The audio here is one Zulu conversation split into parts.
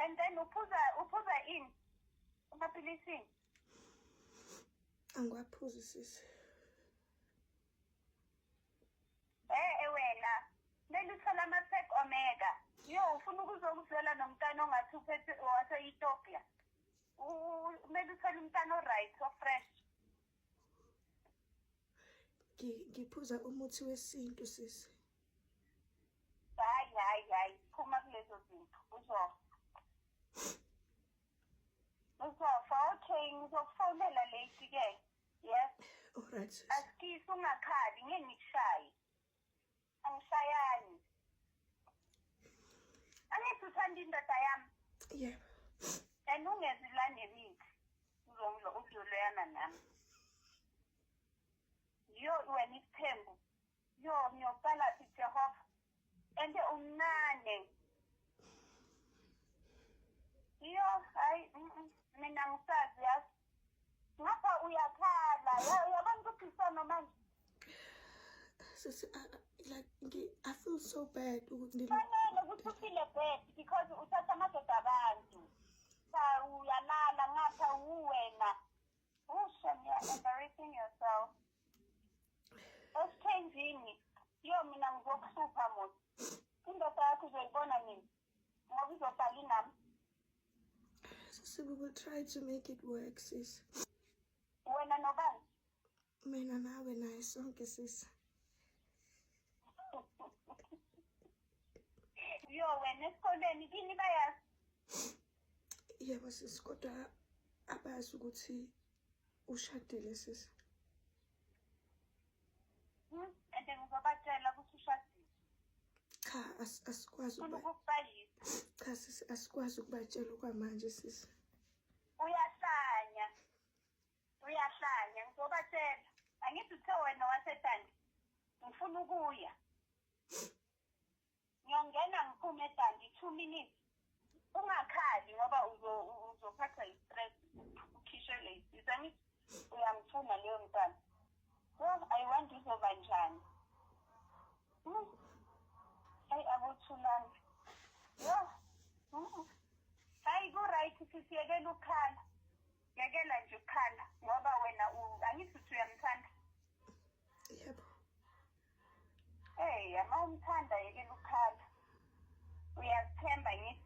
And then uphuza ini amaphilisi. Angiwaphuzi sisi. Wena mele uthola ama-pack omega. Yo ufuna ukuzokuzela nomntana ongathi uphethe wase-Ethiopia. Mele uthole umntana o-right, o-fresh. Ngiphuza umuthi wesintu sisi. Hayi, phuma kulezo zinto. Uzofa, okay, ngizokufonela late-ke. Yes? Alright sis. Asikisi ungakhali, ngeke ngikushaye. Angishayani. Angithi uthanda indoda yami? Yebo. And ungezi la nemithi. Uzoleana nami. Yo wena isithembu. Yo ngiyokala phi Jehova. Ende umnane. Yo hayi mina ngisazi yazi. Ngapha uyakhala. Yabona ukuphisana manje. Sisi, I feel so bad ukuthi Fanele ukuthi ufile bad because uthatha amadoda abantu. Uyalala ngapha uwena. Usha you're embarrassing yourself. Esithenjini yo mina ngizokuhlupha mos. Indoda yakho uzoyibona mina. Ngoba izobhala inami. Sisi, we will try to make it work sis. Wena nobani? Mina nawe naye sonke sisi. Yo wena esikoleni kini bayazi? Yebo sisi, kodwa abazi ukuthi ushadile sisi. Ende ngizobatshela ukuthi ushadile. Cha, asikwazi Ufuna ukukubayisa. Cha sisi, asikwazi ukubatshela kwamanje sisi. Uyahlanya. Ngizobatshela. Angithi uthe wena wasedandi. Ngifuna ukuya. Ngiyongena ngiphume edandi 2 minutes. Ungakhali ngoba uzophatha i-stress ukhishele isizwe. Angithi uyamfuna leyo mntana. Well, I want uzoba njani. Hayi abothulana. Yo. Hayi ku-right sisi yekela ukukhala. Yekela nje ukukhala ngoba wena angithi uthi uyamthanda. Yebo. Ama umthanda yekela ukukhala. Uyazithemba ngithi.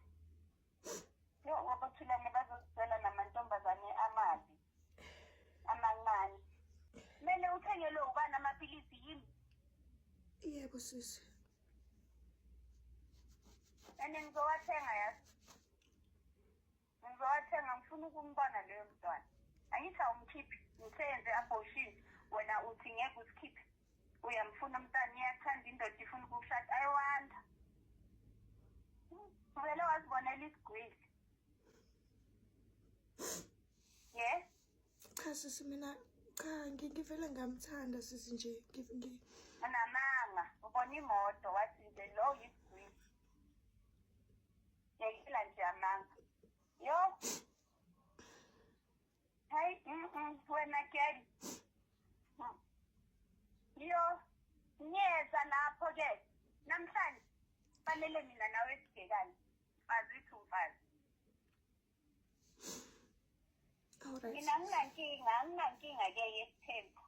Yo abothulane bazozicela namantombazane amabi. Amancane. Mele uthengele ubani amaphilisi yini? Yebo sisi. Ene ngizowathenga yazi. Ngifuna ukumbona leyo mntwana. Angithi awumkhiphi, ngisenze abortion, wena uthi ngeke usikhiphe. Uyamfuna umntana, iyathanda indoda ifuna ukushada. I wonder. Vele wazibonela isigwili. Yes? Cha sisi, mina cha ngivele ngamthanda sisi nje. Unamanga, ubona imoto wathi nje lo yisigwili. Yekela nje amanga. Yo. Hayi, wena keri. Yo, nyeza lapho ke. Namhlanje fanele mina nawe sibhekane. Azithi umfazi. Alright. Mina nginankinga ke yesithembu.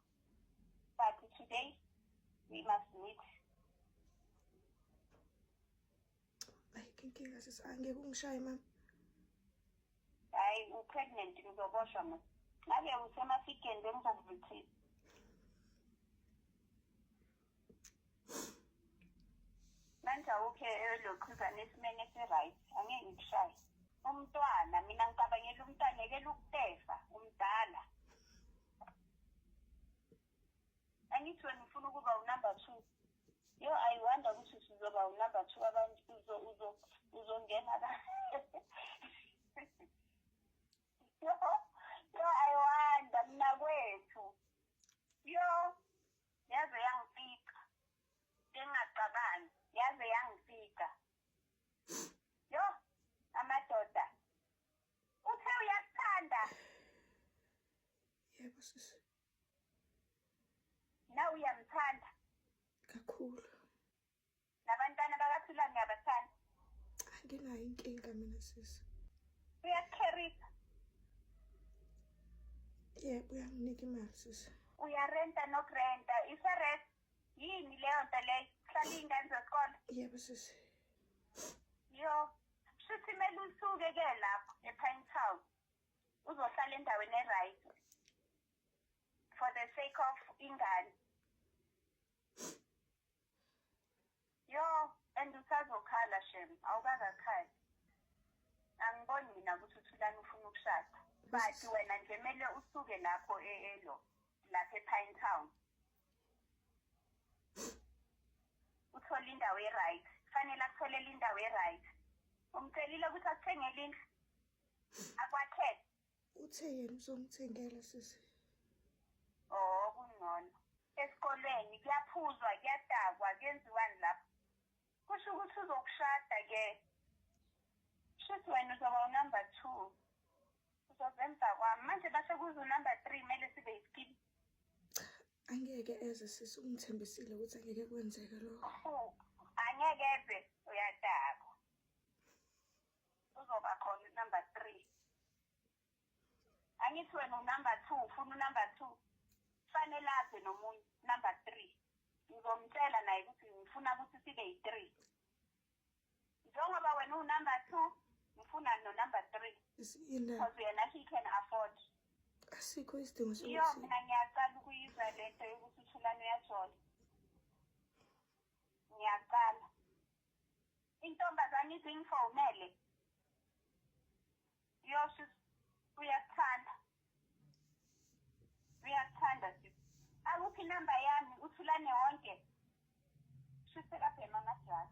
But today we must meet. Ayinkinga sisi, angeke ungishaye mama. Hayi pregnant ngizoboshwa manje. Ngabe usemafikeni bengizokuvuthisa. Manje okay lokhuzana esimene esi-right angeke ngikushaye. Umntwana mina ngicabangela umntwana yekela ukutefa umdala. Angithi wena ufuna ukuba unumber 2. Yo I wonder ukuthi sizoba unumber 2 abantu uzongena la. Yo I wonder mina kwethu. Yo yaze yangifika. Engacabangi yaze yangifika. Yo amadoda. Uthe uyakuthanda. Yebo sisi. Na uyamthanda. Kakhulu. Nabantwana bakathula ngiyabathanda. Anginayo inkinga mina sisi. Yebo, uyanginika imali sisi. Uyarenta nokurenta. Iserest yini leyo nto leyo? Hlala iy'ngane zesikole. Yebo sisi. Yo, shuthi kumele usuke-ke lapho ePinetown. Uzohlala endaweni e-right. For the sake of ingane. Yo, and usazokhala Shem, awukakakhali. Angiboni mina ukuthi uThulani ufuna ukushada. But wena nje kumele usuke lapho lapha ePinetown. Uthole indawo e-right. Kufanele akutholele indawo e-right. Umcelile ukuthi akuthengele indlu. Akwakhele. Uthe yena uzongithengela sisi. Oh, kungcono. Esikoleni kuyaphuzwa, kuyadakwa, kuyenziwani lapho. Kusho ukuthi uzokushada-ke. Shuthi wena uzoba unumber 2. Uzozenza kwami. Manje base kuze unumber 3 kumele sibe yiskini. Angeke eze sisi, ungithembisile ukuthi angeke kwenzeke lokho. Angeke eze, uyadakwa. Uzoba khona unumber 3. Angithi wena unumber 2, ufuna unumber 2. Kufanele aze nomunye number 3. Ngizomtshela naye ukuthi ngifuna ukuthi sibe yi-3. Njengoba wena unumber 2, ngifuna no-number 3. Because yena he can afford. Asikho isidingo sokuthi. Yo, mina ngiyaqala ukuyizwa lento yokuthi uThulani uyajola. Ngiyaqala. Intombazane izingifowunele. Yo, uyakuthanda. Uyakuthanda sisi. Akuphi inamba yami uThulani wonke. Shuthi kaphe mama Jack.